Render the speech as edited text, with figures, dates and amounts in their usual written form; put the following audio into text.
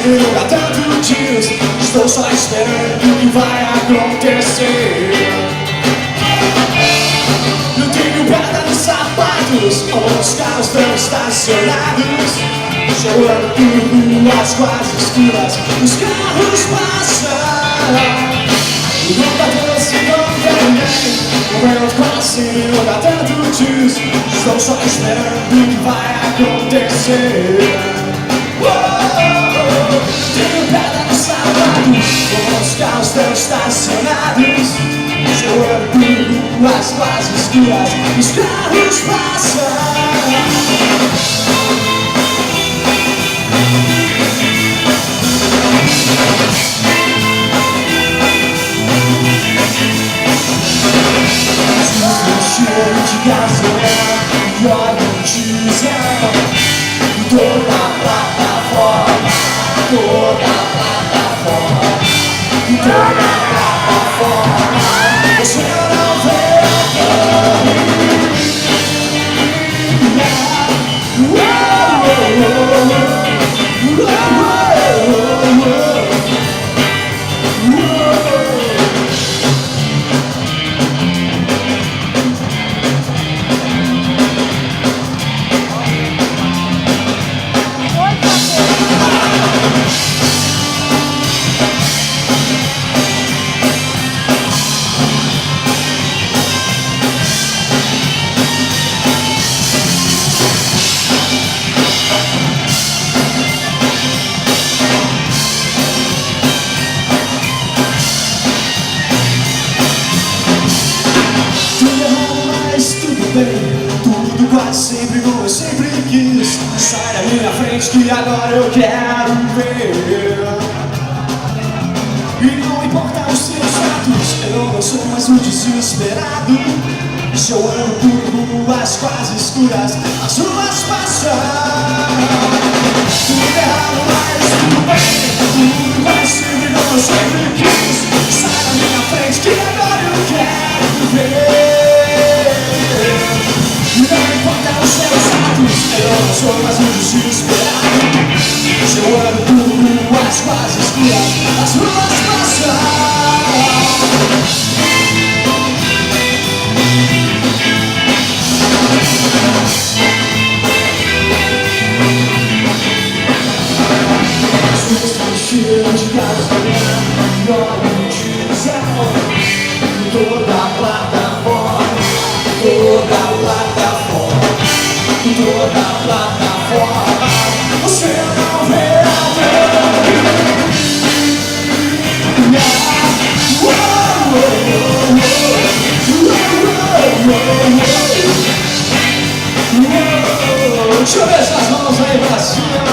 sempre lugar tanto dias. Estou só esperando o que vai acontecer. Eu tenho pedra nos sapatos, os carros estão estacionados. Já eu ando por ruas quase escuras, os carros passam. E não tá doce, não tem ninguém. Morrendo quase sempre lugar tanto dias. Estou só esperando o que vai acontecer. Tenho pedra nos sapatos, os carros estão estacionados. Eu ando por ruas quase escuras, os carros passam. Cheiro de gasolina e óleo diesel. Toda a plataforma, toda a plataforma, toda a plataforma. Você não vê tudo quase sempre como eu sempre quis. Sai da minha frente que agora eu quero ver. E não importa os seus atos, eu não sou mais um desesperado. Se eu ando por ruas quase escuras, as ruas passam. Tudo errado, mas tudo bem. Tudo quase sempre como eu sempre quis. Sai da minha frente que agora eu quero ver. Não importa os seus atos, eu não sou mais um desesperado. Se eu ando por ruas quase escuras, as ruas passam. As ruas estão cheias de gasolina e óleo diesel. Toda a plataforma, toda a plataforma, toda a plataforma. Você não verá deixa eu ver essas mãos aí pra cima.